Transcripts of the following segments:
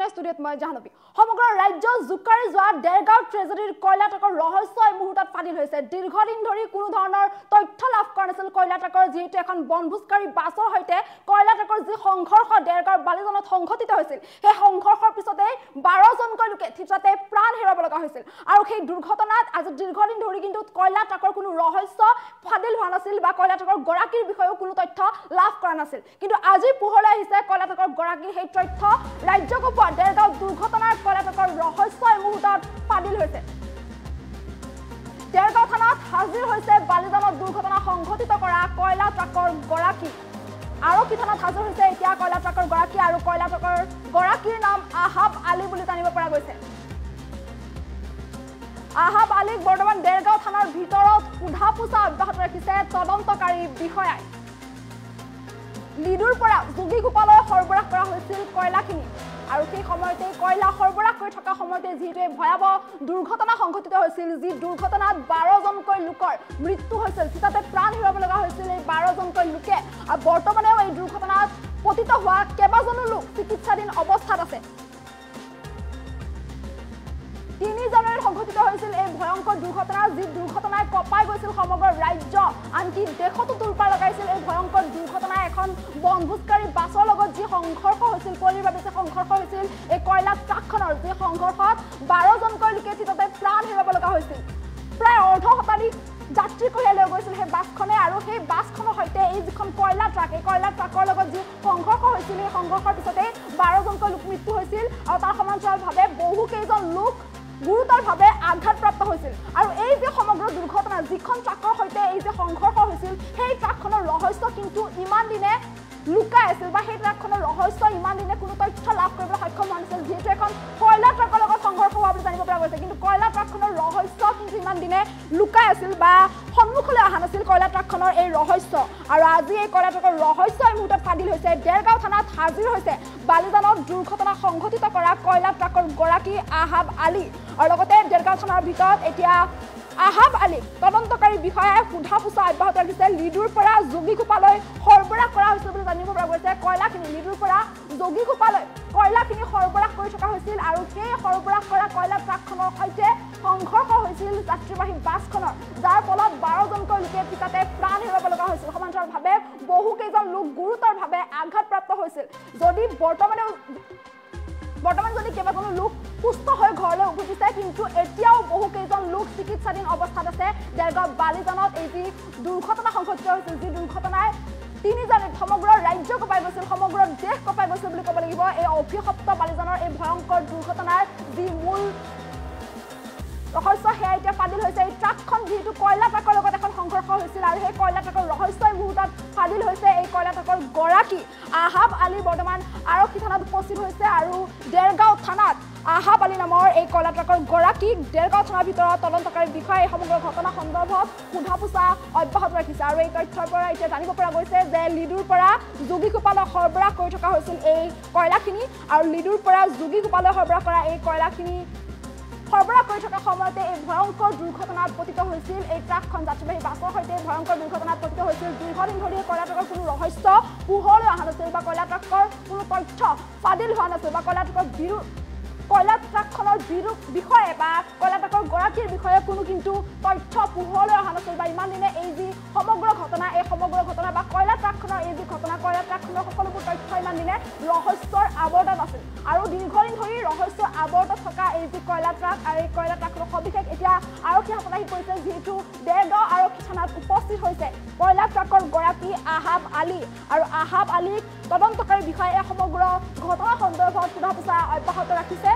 সৈতে ষ্টুডিঅ'ত মই জাহ্নবী সমগ্ৰ ৰাজ্য জুকাৰি যোৱা দেৰগাঁও ট্ৰেজেডিৰ কয়লা ট্ৰাকৰ ৰহস্য এই মুহূৰ্তত ফাদিল হৈছে দীৰ্ঘদিন ধৰি কোনো ধৰণৰ তথ্য লাভ কৰা নাছিল কয়লা ট্ৰাকৰ যিটো এখন বনভোজকাৰী বাছৰ সৈতে কয়লা ট্ৰাকৰ যি সংঘৰ্ষ দেৰগাঁৱৰ বালিজনত সংঘটিত হৈছিল সেই সংঘৰ্ষৰ পিছতে 12 জনকৈ লোকে থিতাতে প্ৰাণ হেৰুৱাব লগা হৈছিল আৰু সেই দুৰ্ঘটনাত আজি দীৰ্ঘদিন ধৰি কিন্তু কয়লা ট্ৰাকৰ কোনো ৰহস্য ফাদিল হোৱা নাছিল বা কয়লা ট্ৰাকৰ গৰাকীৰ বিষয়েও কোনো তথ্য লাভ কৰা নাছিল কিন্তু আজি পোহৰলৈ আহিছে কয়লা ট্ৰাকৰ গৰাকীৰ সেই তথ্য ৰাজ্যক পোৱা দেৰগাঁও দুৰ্ঘটনাৰ কয়লা ট্ৰাকৰ ৰহস্য এই মুহূৰ্তত ফাদিল হৈছে দেৰগাঁও থানাত হাজিৰ হৈছে বালিজনত দুৰ্ঘটনা সংঘটিত কৰা কয়লা ট্ৰাকৰ গৰাকী আৰক্ষী থানাত হাজিৰ হৈছে এতিয়া কয়লা ট্ৰাকৰ গৰাকী আৰু কয়লা ট্ৰাকৰ গৰাকীৰ নাম আহাব আলী বুলি জানিব পৰা গৈছে আহাব আলীক বৰ্তমান দেৰগাঁও থানাৰ ভিতৰত সোধা পোছা অব্যাহত ৰাখিছে তদন্তকাৰী বিষয়াই লিডুৰ পৰা যোগীগোপাললৈ সৰবৰাহ কৰা হৈছিল কয়লাখিনি আৰু সেই সময়তে কয়লা সৰবৰাহ কৰি থকা সময়তে যিটো ভয়াবহ দুৰ্ঘটনা সংঘটিত হৈছিল যি দুৰ্ঘটনাত 12 জনকৈ লোকৰ মৃত্যু হৈছিল তাতে প্ৰাণ হেৰুৱাব লগা হৈছিল এই 12 জনকৈ লোকে আৰু বৰ্তমানেও এই দুৰ্ঘটনাত পতিত হোৱা কেইবাজনো লোক চিকিৎসাধীন অৱস্থাত আছে 3 জানুৱাৰীত সংঘটিত হৈছিল এই ভয়ংকৰ দুৰ্ঘটনা যি দুৰ্ঘটনাই কঁপাই গৈছিল সমগ্ৰ ৰাজ্য আনকি দেশতো তুলপাৰ লগাইছিল এই ভয়ংকৰ দুৰ্ঘটনাই এখন বনভোজকাৰী বাছৰ লগত যি সংঘৰ্ষ হৈছিল পলিৰ বাবে যে সংঘৰ্ষ হৈছিল এই কয়লা ট্ৰাকখনৰ যি সংঘৰ্ষত 12 জনকৈ লোকে থিতাতে প্ৰাণ হেৰুৱাব লগা হৈছিল প্ৰায় অৰ্ধ শতাধিক যাত্ৰী কঢ়িয়াই লৈ গৈছিল সেই বাছখনে আৰু সেই বাছখনৰ সৈতে এই যিখন কয়লা ট্ৰাক এই কয়লা ট্ৰাকৰ লগত যি সংঘৰ্ষ হৈছিল এই সংঘৰ্ষৰ পিছতে 12 জনকৈ লোক মৃত্যু হৈছিল আৰু তাৰ সমান্তৰালভাৱে বহু কেইজন লোক গুৰুতৰভাৱে আঘাতপ্ৰাপ্ত হৈছিল আৰু এই যে সমগ্ৰ দুৰ্ঘটনা যিখন ট্ৰাকৰ সৈতে এই যে সংঘৰ্ষ হৈছিল সেই ট্ৰাকখনৰ ৰহস্য কিন্তু ইমান দিনে লুকাই আছিল বা সেই ট্ৰাকখনৰ ৰহস্য ইমান দিনে কোনো তথ্য লাভ কৰিবলৈ সক্ষম হোৱা নাছিল যিহেতু এখন কয়লা ট্ৰাকৰ লগত সংঘৰ্ষ হোৱা বুলি জানিব পৰা গৈছে কিন্তু কয়লা ট্ৰাকখনৰ ৰহস্য কিন্তু ইমান দিনে লুকাই আছিল বা সন্মুখলৈ অহা নাছিল কয়লা ট্ৰাকখনৰ এই ৰহস্য আৰু আজি এই কয়লা ট্ৰাকৰ ৰহস্য এই মুহূৰ্তত ফাদিল হৈছে দেৰগাঁও থানাত হাজিৰ হৈছে বালিজনত দুৰ্ঘটনা সংঘটিত কৰা কয়লা ট্ৰাকৰ গৰাকী আহাব আলী আৰু লগতে দেৰগাঁও থানাৰ ভিতৰত এতিয়া আহাব আলী তদন্তকাৰী বিষয়াই সোধা পোছা অব্যাহত ৰাখিছে লিডুৰ পৰা যোগীগোপাললৈ সৰবৰাহ কৰা হৈছিল বুলি জানিব পৰা গৈছে কয়লাখিনি লিডুৰ পৰা যোগীগোপাললৈ কয়লাখিনি সৰবৰাহ কৰি থকা হৈছিল আৰু সেই সৰবৰাহ কৰা কয়লা ট্ৰাকখনৰ সৈতে সংঘৰ্ষ হৈছিল যাত্ৰীবাহী বাছখনৰ যাৰ ফলত 12 জনকৈ লোকে থিতাতে প্ৰাণ হেৰুৱাব লগা হৈছিল সমান্তৰালভাৱে বহু কেইজন লোক গুৰুতৰভাৱে আঘাতপ্ৰাপ্ত হৈছিল যদি বৰ্তমান যদি কেইবাজনো লোক সুস্থ হৈ ঘৰলৈ উভতিছে কিন্তু এতিয়াও বহু কেইজন লোক চিকিৎসাধীন অৱস্থাত আছে দেৰগাঁও বালিজনত এই যি দুৰ্ঘটনা সংঘটিত হৈছিল যি দুৰ্ঘটনাই 3 জানুৱাৰীত সমগ্ৰ ৰাজ্য কঁপাই গৈছিল সমগ্ৰ দেশ কঁপাই গৈছিল বুলি ক'ব লাগিব এই অভিশপ্ত বালিজনৰ এই ভয়ংকৰ দুৰ্ঘটনাৰ যি মূল ৰহস্য সেয়া এতিয়া ফাদিল হৈছে এই ট্ৰাকখন যিহেতু কয়লা ট্ৰাকৰ লগত এখন সংঘৰ্ষ হৈছিল আৰু সেই কয়লা ট্ৰাকৰ ৰহস্য এই মুহূৰ্তত ফাদিল হৈছে এই কয়লা ট্ৰাকৰ গৰাকী আহাব আলী বৰ্তমান আৰক্ষী থানাত উপস্থিত হৈছে আৰু দেৰগাঁও থানাত আহাব আলী নামৰ এই কয়লা ট্ৰাকৰ গৰাকীক দেৰগাঁও থানাৰ ভিতৰত তদন্তকাৰী বিষয়াই সমগ্ৰ ঘটনা সন্দৰ্ভত সোধা পোছা অব্যাহত ৰাখিছে আৰু এই তথ্যৰ পৰা এতিয়া জানিব পৰা গৈছে যে লিডুৰ পৰা যোগীগোপাললৈ সৰবৰাহ কৰি থকা হৈছিল এই কয়লাখিনি আৰু লিডুৰ পৰা যোগীগোপাললৈ সৰবৰাহ কৰা এই কয়লাখিনি সৰবৰাহ কৰি থকা সময়তে এই ভয়ংকৰ দুৰ্ঘটনাত পতিত হৈছিল এই ট্ৰাকখন যাত্ৰীবাহী বাছৰ সৈতে ভয়ংকৰ দুৰ্ঘটনাত পতিত হৈছিল দীৰ্ঘদিন ধৰি কয়লা ট্ৰাকৰ কোনো ৰহস্য পোহৰলৈ অহা নাছিল বা কয়লা ট্ৰাকৰ কোনো তথ্য ফাদিল হোৱা নাছিল বা কয়লা ট্ৰাকখনৰ বিষয়ে বা কয়লা ট্ৰাকৰ গৰাকীৰ বিষয়ে কোনো কিন্তু তথ্য পোহৰলৈ অহা নাছিল বা ইমান দিনে এই যি সমগ্ৰ ঘটনা এই সমগ্ৰ ঘটনা বা কয়লা ট্ৰাকখনৰ এই যি ঘটনা কয়লা ট্ৰাকখনৰ সকলোবোৰ তথ্য ইমান দিনে ৰহস্যৰ আৱৰ্তত আছিল আৰু দীৰ্ঘদিন ধৰি ৰহস্যৰ আৱৰ্তত থকা এই যি কয়লা ট্ৰাক আৰু এই কয়লা ট্ৰাকখনৰ সবিশেষ এতিয়া আৰক্ষী হাতত আহি পৰিছে যিহেতু দেৰগাঁও আৰক্ষী থানাত উপস্থিত হৈছে কয়লা ট্ৰাকৰ গৰাকী আহাব আলী আৰু আহাব আলীক তদন্তকাৰী বিষয়াই সমগ্ৰ ঘটনা সন্দৰ্ভত সোধা পোছা অব্যাহত ৰাখিছে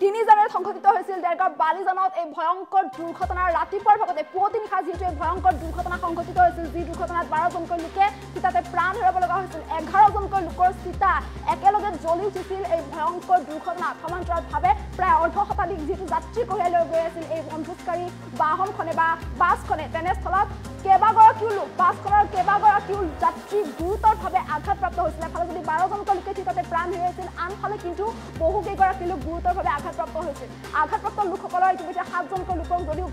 3 জানুৱাৰীত সংঘটিত হৈছিল দেৰগাঁও বালিজনত এই ভয়ংকৰ দুৰ্ঘটনাৰ ৰাতিপুৱাৰ ভাগতে পুৱতি নিশা যিটো এই ভয়ংকৰ দুৰ্ঘটনা সংঘটিত হৈছিল যি দুৰ্ঘটনাত 12 জনকৈ লোকে চিতাতে প্ৰাণ হেৰুৱাব লগা হৈছিল 11 জনকৈ লোকৰ চিতা একেলগে জ্বলি উঠিছিল এই ভয়ংকৰ দুৰ্ঘটনাত সমান্তৰালভাৱে প্ৰায় অৰ্ধ শতাধিক যিটো যাত্ৰী কঢ়িয়াই লৈ গৈ আছিল এই বনভোজকাৰী বাহনখনে বা বাছখনে তেনেস্থলত কেইবাগৰাকীও লোক বাছখনৰ কেইবাগৰাকীও যাত্ৰী গুৰুতৰভাৱে আঘাতপ্ৰাপ্ত হৈছিল। এফালে যদি 12জনকৈ লোকে তাতে প্ৰাণ হেৰুৱাইছিল, আনফালে কিন্তু বহুকেইগৰাকী লোক গুৰুতৰভাৱে আঘাতপ্ৰাপ্ত হৈছিল। আঘাতপ্ৰাপ্ত লোকসকলৰ ইতিমধ্যে 7জনকৈ লোকক যদিও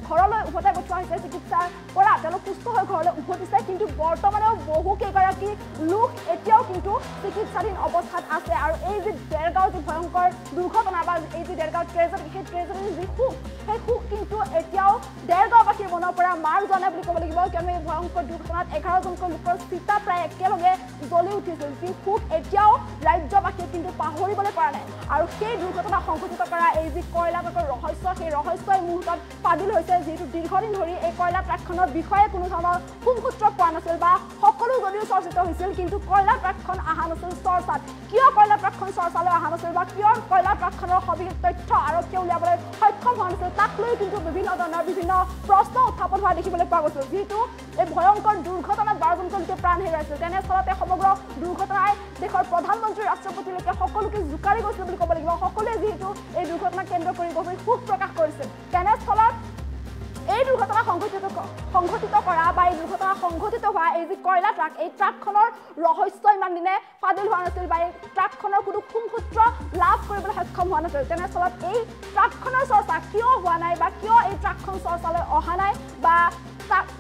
ঘৰলৈ উভতাই পঠোৱা হৈছে চিকিৎসাৰ পৰা, তেওঁলোক সুস্থ হৈ ঘৰলৈ উভতিছে, কিন্তু বৰ্তমানেও বহুকেইগৰাকী লোক এতিয়াও কিন্তু চিকিৎসাধীন অৱস্থাত আছে। আৰু এই যি দেৰগাঁও যি ভয়ংকৰ দুৰ্ঘটনা বা এই যি দেৰগাঁও ট্ৰেজেডি, সেই ট্ৰেজেডিৰ যি সুখ, সেই সুখ কিন্তু এতিয়াও দেৰগাঁওবাসীৰ মনৰ পৰা মাৰ যোৱা নাই বুলি ক'ব লাগিব, কিয়নো এই ভয়ংকৰ দুৰ্ঘটনাত 11জনকৈ লোকৰ চিতা প্ৰায় একেলগে জ্বলি উঠিছিল। যি সুখ এতিয়াও ৰাজ্যবাসীয়ে কিন্তু পাহৰিবলৈ পৰা নাই। আৰু সেই দুৰ্ঘটনা সংঘটিত কৰা এই যি কয়লা ট্ৰাকৰ ৰহস্য, সেই ৰহস্যই মুহূৰ্তত ফাদিল হৈছে, যিহেতু দীৰ্ঘদিন ধৰি এই কয়লা ট্ৰাকখনৰ বিষয়ে কোনো ধৰণৰ সুসূত্ৰ পোৱা নাছিল বা সকলো যদিও চৰ্চিত হৈছিল, কিন্তু কয়লা ট্ৰাকখন অহা নাছিল চৰ্চাত। কিয় কয়লা ট্ৰাকখন চৰ্চালৈ অহা নাছিল বা কিয় কয়লা ট্ৰাকখনৰ সবিশেষ তথ্য আৰক্ষীয়ে উলিয়াবলৈ সক্ষম হোৱা নাছিল, তাক লৈ কিন্তু বিভিন্ন ধৰণৰ বিভিন্ন প্ৰশ্ন উত্থাপন হোৱা দেখিবলৈ পোৱা গৈছিল। যিহেতু এই ভয়ংকৰ দুৰ্ঘটনাত 12জনকৈ লোকে প্ৰাণ হেৰুৱাইছিল, তেনেস্থলতে সমগ্ৰ দুৰ্ঘটনাই দেশৰ প্ৰধানমন্ত্ৰী ৰাষ্ট্ৰপতিলৈকে সকলোকে জোকাৰি গৈছিল বুলি ক'ব লাগিব। সকলোৱে যিহেতু এই দুৰ্ঘটনাক কেন্দ্ৰ কৰি গভীৰ শোক প্ৰকাশ কৰিছিল। তেনেস্থলত এই দুৰ্ঘটনা সংঘটিত কৰা বা এই দুৰ্ঘটনা সংঘটিত হোৱা এই যি কয়লা ট্ৰাক, এই ট্ৰাকখনৰ ৰহস্য ইমান দিনে ফাদিল হোৱা নাছিল বা এই ট্ৰাকখনৰ কোনো সুসূত্ৰ লাভ কৰিবলৈ সক্ষম হোৱা নাছিল। তেনেস্থলত এই ট্ৰাকখনৰ চৰ্চা কিয় হোৱা নাই বা কিয় এই ট্ৰাকখন চৰ্চালৈ অহা নাই বা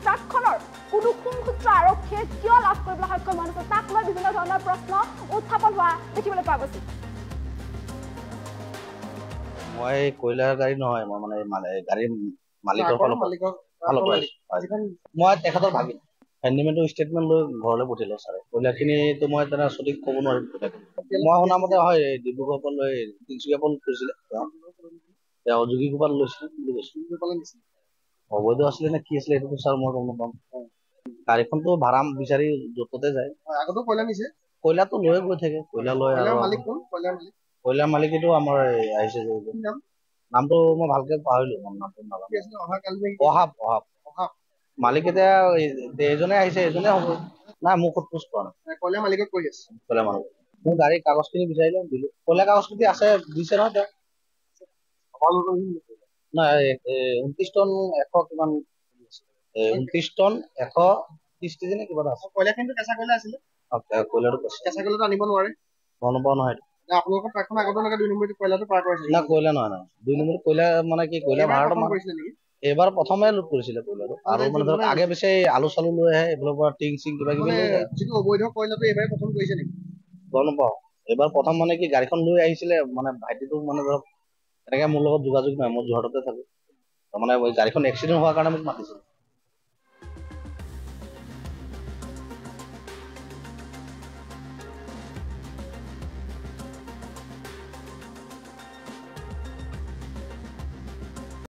ট্ৰাকখনৰ কোনো সুসূত্ৰ আৰক্ষীয়ে কিয় লাভ কৰিবলৈ সক্ষম হোৱা নাছিল, তাক লৈ বিভিন্ন ধৰণৰ প্ৰশ্ন উত্থাপন হোৱা দেখিবলৈ পোৱা গৈছিল। মই কয়লাৰ গাড়ী নহয়, মই মানে গাড়ীৰ মালিকৰ ফালৰ মই তেখেতৰ ভাগিন হেণ্ডিমেনৰ ষ্টেটমেণ্ট লৈ ঘৰলৈ পঠিয়ালো ছাৰে। কয়লাখিনিতো মই তেনে সঠিক ক'ব নোৱাৰিম। মই শুনামতে হয় ডিব্ৰুগড়ৰ পৰা লৈ তিনিচুকীয়াৰ পৰা কৰিছিলে, তেওঁ যোগীঘোপাত লৈছিলে বুলি কৈছিল। অবৈধ আছিলে নে কি আছিলে সেইটো ছাৰ মই গম নাপাম। গাড়ীখনতো ভাড়া বিচাৰি য'ততে যায়। আগতো কয়লা নিছে, কয়লাটো লৈয়ে গৈ থাকে। কয়লা লৈ কয়লাৰ মালিক এইটো আমাৰ আহিছে যে নামটো মই ভালকে পাহৰিলো। মালিক এতিয়া এজনে আহিছে, এজনে হ'ব। নাই মোক সোধ-পোছ কৰা নাই। কয়লা মালিকক কৈ আছে। কয়লা মালিক মোৰ গাড়ীৰ কাগজখিনি বিচাৰি লওঁ, দিলো। কয়লা কাগজখিনি আছে, দিছে নহয় তেওঁ। নাই 29 টন 100 কিমান 29 টন 130 কেজি নে কিবা এটা আছে। কয়লাখিনিতো কেঁচা কয়লা আছিলে। কয়লাটো কেঁচা কয়লাটো আনিব নোৱাৰে। গম নাপাওঁ নহয়। আপোনালোকৰ ট্ৰাকখন আগতে 2 নম্বৰ কয়লাটো পাৰ কৰিছিল। না কয়লা নহয়, 2 নম্বৰ কয়লা মানে কি কয়লা ভাড়াটো কৰিছিলে নেকি? এইবাৰ প্ৰথমে লোড কৰিছিলে কয়লাটো। আৰু মানে ধৰক আগে পিছে আলু চালু লৈ আহে, এইফালৰ পৰা টিং চিং কিবা কিবি লৈ যায়। যিটো অবৈধ কয়লাটো এইবাৰ প্ৰথম কৰিছে নেকি? গম নাপাওঁ। এইবাৰ প্ৰথম মানে কি গাড়ীখন লৈ আহিছিলে, মানে ভাইটিটো মানে ধৰক এনেকে মোৰ লগত যোগাযোগ নাই, মই যোৰহাটতে থাকো। মানে গাড়ীখন এক্সিডেণ্ট হোৱাৰ কাৰণে মোক মাতিছিল।